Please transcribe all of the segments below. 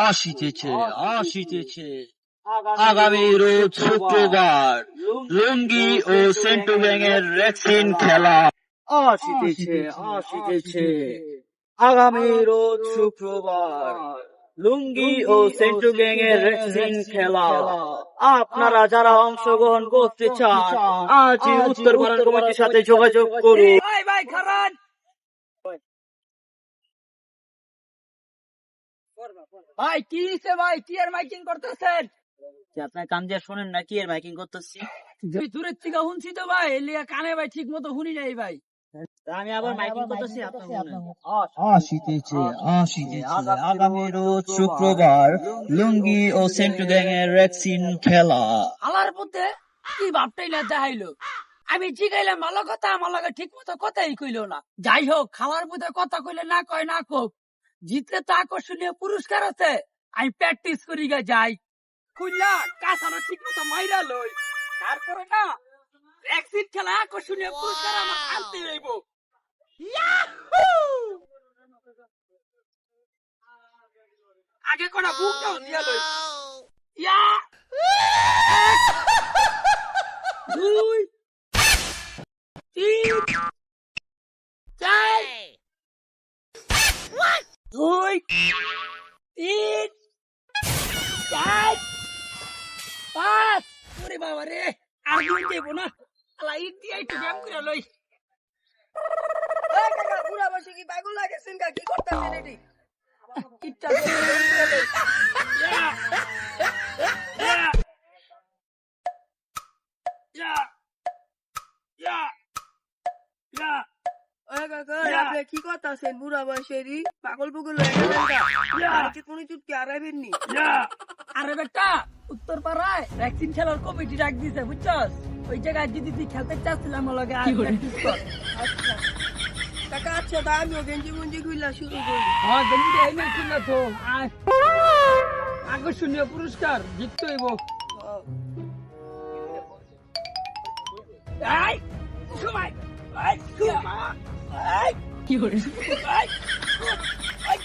আসিতেছে আসিতেছে আগামী রোজ শুক্রবার লুঙ্গি ও সেন্টু গ্যাং এর রেক্সিন খেলা আসিতেছে আসিতেছে আগামী রোজ শুক্রবার লুঙ্গি ও সেন্টু গ্যাং এর রেক্সিন খেলা আপনারা যারা অংশগ্রহণ করতে চান আজই উত্তর পাড়ার কমিটির সাথে যোগাযোগ করুন। ভাই খারান ভাই কি হইছে ভাই কি আর মাইকিং করতেছেন? আপনার কান দিয়ে শোনেন না কি এর মাইকিং করতেছি? দূরের থেকে শুনছি তো ভাই এলিয়া কানে ভাই ঠিক মতো শুনি নাই ভাই। আমি আবার মাইকিং করতেছি আসিতেছে আসিতেছে আগামী রোজ শুক্রবার লুঙ্গি ও সেন্টু গ্যাং এর রেক্সিন খেলা। আলার মধ্যে কি ভাবটাই না দেখাইলো। আমি জিগাইলাম ভালো কথা আমার লগে ঠিক মতো কথাই কইলো না। যাই হোক খালার মধ্যে কথা কইলে না কয় না কোক, জিতলে তো আকর্ষণীয় পুরস্কার আছে। আমি প্র্যাকটিস করি গে যাই খুললা কাছানো ঠিক মতো মাইরা লই, তারপরে না এক্সিট খেলা আকর্ষণীয় পুরস্কার আমার আনতে হইব। আগে কোনা বুকটাও দিয়া লই। ইয়া এক, দুই, তিন, চার, দুই, তিন, চার, পাঁচ। ওরে বাবা রে, আর দুই দেবো না। আলা ইন্ডিয়া একটু ব্যায়াম করে লই। বুড়া বসে কি পাগল লাগেছেন কি করতেছেন এটি? ইচ্ছা করে ব্যায়াম করে লই। ইয়া, ইয়া, ইয়া, ইয়া, ইয়া। আপনি কি করতেছেন বুড়া বয়সেরই পাগল পুগল হয়ে গেলেন? আর কি কোন চুটকি আড়াইবেননি? আরে বেটা উত্তর পাড়ায় ভ্যাকসিন খেলার কমিটি ডাক দিছে বুঝছস? ওই জায়গায় যদি তুই খেলতে চাচ্ছিলাম আমার লগে আর প্র্যাকটিস কর। কাকা আচ্ছা তা আমিও গেঞ্জি মঞ্জি খুললা শুরু করি। হ্যাঁ গেঞ্জি এই না কিনা তো আয়। আকর্ষণীয় পুরস্কার জিততে হইব। এই সময় এই সময় এই কি করে এই এই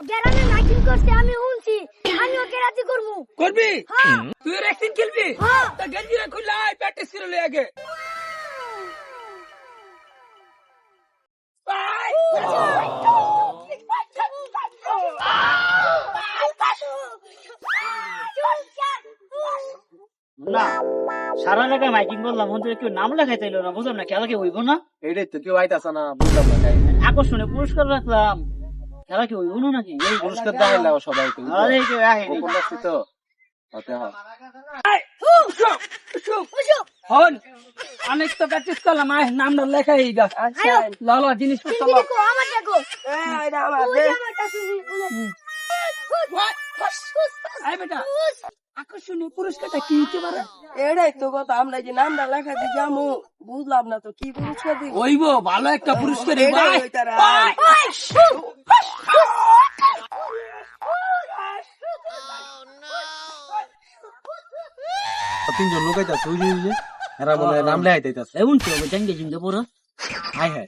গ্রামে মাইকিং করতে আমি শুনছি, আমি ওকে রাজি করবো। করবি? হ্যাঁ। তুই ভ্যাকসিন খেলবি? হ্যাঁ। তা গেঞ্জি খুললা প্র্যাকটিস করে লই আগে। না সারা জায়গায় মাইকিং করলাম অন্তত কেউ নাম লেখাইতে এলো না, বুঝলাম না খেলা কি হইব না? এইটাই তো কেউ আইতাছে না, বুঝলাম না তাই। আকর্ষণীয় পুরস্কার রাখলাম, খেলা কি হইব না নাকি? এই পুরস্কার দেখাইলাম সবাই তো। আরে কেউ আসেনি। গোপন রাখছি তো। হতে হয়। হন অনেক তো প্র্যাকটিস করলাম, আয় নামটা লেখাই গা। আচ্ছা লালা জিনিসপত্র কিন্তু দেখো আমার দেখো এটা আমার ওই দে। যে আমার কাছে আয় বেটা আকর্ষণীয় পুরস্কারটা কি হতে পারে? এটাই তো কথা, আমরা যে নামটা লেখা দিয়ে যাবো বুঝলাম না তো কি পুরস্কার দিব। ওইব ভালো একটা পুরস্কার এটাই ওইটারা। তিনজন লোক আইতাছে ওই যে এরা মনে হয় নাম লেখাইতাছে। এমন তো জাঙ্গে জিঙ্গে পড়া হাই হাই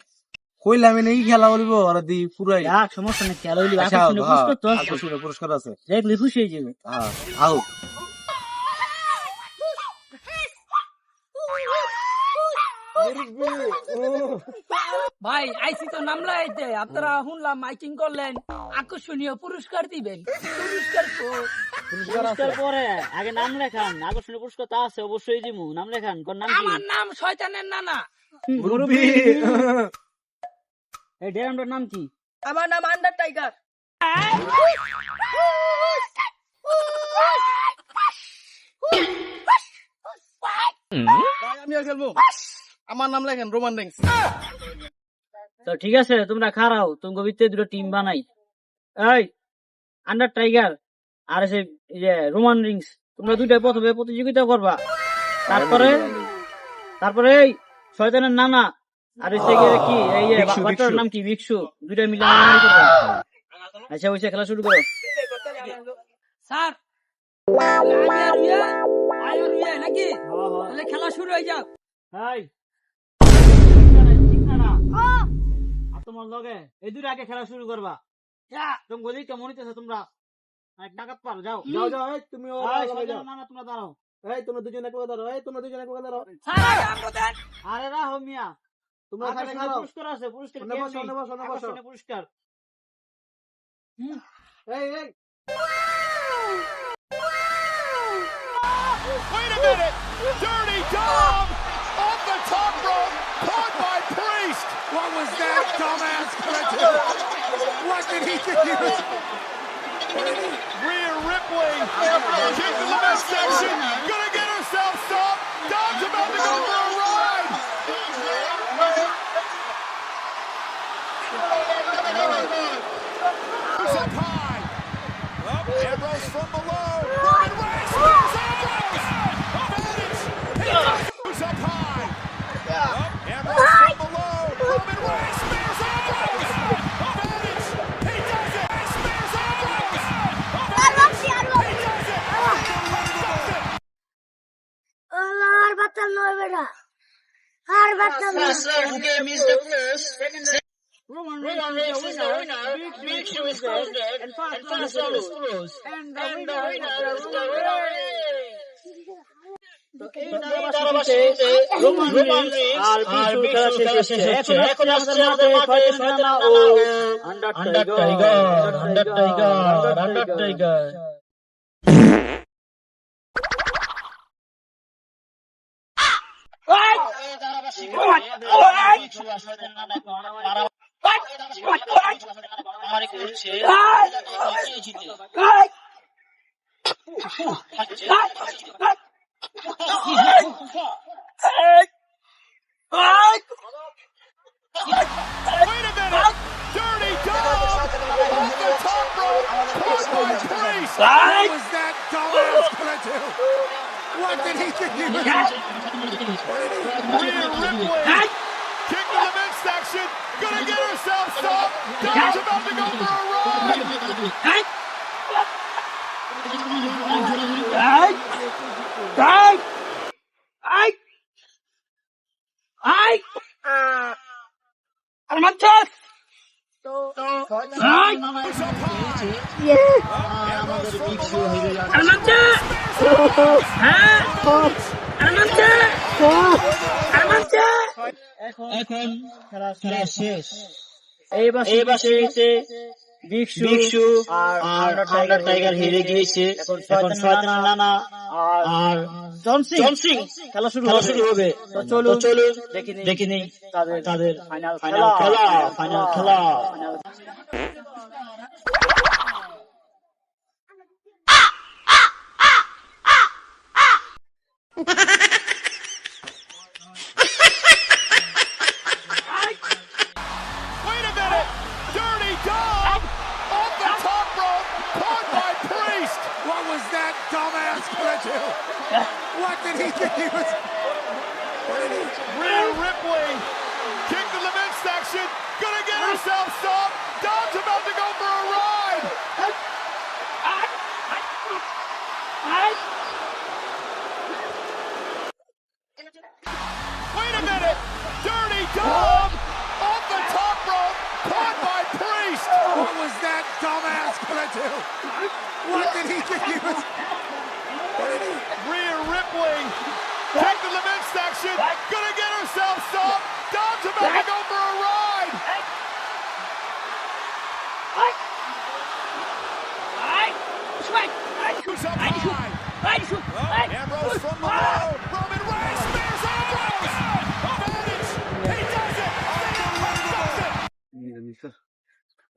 কইলাম এই খেলা বলিব আর দি পুরাই এক সমস্যা নেই, খেলা হইলে আচ্ছা, আকর্ষণীয় পুরস্কার তো আছে। আকর্ষণীয় পুরস্কার আছে। দেখলে খুশি হয়ে যাবে। হ্যাঁ আও ভাই আইসি তো নাম লাগাইতে, আপনারা শুনলাম মাইকিং করলেন আকর্ষণীয় পুরস্কার দিবেন। পুরস্কার তো পুরস্কার পরে আগে নাম লেখান, আকর্ষণীয় পুরস্কার তো আছে অবশ্যই দিমু। নাম লেখান, কোন নাম কি? আমার নাম শয়তানের নানা। মুরব্বি এই ড্রামটার নাম কি? আমার নাম আন্ডার টাইগার। ভাই আমিও খেলবো। আমার নাম লেখেন রোমান রিংস। তো ঠিক আছে তোমরা খারাও, তুমি ভিতরে দুটো টিম বানাই। এই আন্ডার টাইগার আর এসে এই যে রোমান রিংস, তোমরা দুইটা প্রথমে প্রতিযোগিতা করবা। তারপরে তারপরে এই শয়তানের নানা আর এসে গিয়ে কি এই যে ভিক্ষু, বাচ্চার ভিক্ষু। নাম কি? ভিক্ষু। দুইটা মিলে মারামারি করবা। আচ্ছা ওইসে খেলা শুরু করো। স্যার নাকি তাহলে খেলা শুরু হয়ে যাক। এই ঠিক না না? আর তোমার লগে এই দুইটা আগে খেলা শুরু করবা। তুমি বলি কেমন হইতেছে তোমরা টাকা পারো যাও যাও যাও এই তুমি ও এই, যাও শয়তানের নানা তোমরা দাঁড়াও এই তোমরা দুজনে একলা দাঁড়াও এই তোমরা দুজনে একলা দাঁড়াও স্যার আমগো দেন আরে রাহো মিয়া তোমরা এখানে আকর্ষণীয় খারাপ পুরস্কার আছে পুরস্কার ওনে বসো, ওনে বসো, ওনে বসো। আকর্ষণীয় পুরস্কার এই এই Wait a minute! Dirty Dom off the top rope, caught by Priest. What was that dumbass gonna do? What did he think he was? Rhea Ripley, kick to the midsection, gonna get herself stopped. Dom's about to go for a ride. Who's up high? Up, Ambrose from below. Roman Reigns spears Ambrose. Advantage. He does it. Who's up high? Up, Ambrose from below. Roman Reigns spears Ambrose. Advantage. He does it. Reigns spears Ambrose. Advantage. He does it. আর বাচ্চা নয় বেটা আর বাচ্চা নয় Roman Reigns is the winner. Big Show is crowned and fast follows. And the winner is the Roman Reigns R Big Show খেলা শেষ হচ্ছে এখন আসছে আমাদের মাঠে শয়তান নানা ও undertaker Wait a minute! Dirty Dom off the top rope, caught by Priest. What was that dumbass gonna do? What did he think he was? Rhea Ripley, kick to the midsection, gonna get herself stopped. Dom's about to go for a ride. Armantas Who's up high? Ambrose from below. Armantas এখন খেলা শেষ এইবার শেষে big শু আর undertaker হেরে গিয়েছে এখন শয়তান নানা আর জন সিং খেলা শুরু হবে তো চলুন দেখি নেই তাদের ফাইনাল খেলা Wait a minute! Dirty Dom off the top rope, caught by Priest. What was that dumbass gonna do? What did he think he was? Rhea Ripley, kick to the midsection, gonna get herself stopped. Dom's about to go for a ride. Wait a minute! Dirty Dom off the top rope, caught by Priest. What was that dumbass gonna do? What did he think he was? Rhea Ripley, kick to the midsection, gonna get herself stopped. Dom's about to go for a ride. Who's up high? Ambrose from below. Roman Reigns spears Ambrose. Advantage. He does it.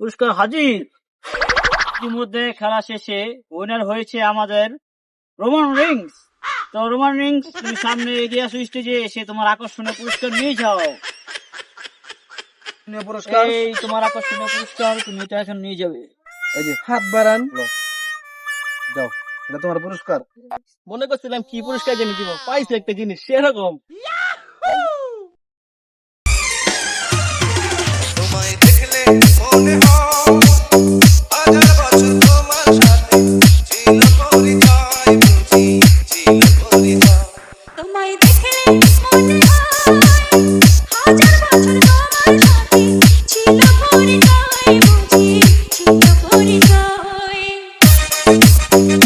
পুরস্কার হাজির ইতিমধ্যে খেলা শেষে winner হয়েছে আমাদের Roman Rings তো Roman Rings তুমি সামনে এগিয়ে আসো স্টেজে এসে তোমার আকর্ষণীয় পুরস্কার নিয়ে যাও পুরস্কার এই তোমার আকর্ষণীয় পুরস্কার তুমি এটা এখন নিয়ে যাবে এই যে হাত বাড়ান যাও এটা তোমার পুরস্কার মনে করছিলাম কি পুরস্কার জানি দিব পাইছে একটা জিনিস সেরকম তোমায় দেখলে মনে হয় হাজার বছর তোমার সাথে ছিল পরিচয় বুঝি ছিল পরিচয় তোমায় দেখলে মনে হয় হাজার বছর তোমার সাথে ছিল পরিচয় বুঝি ছিল Thank you.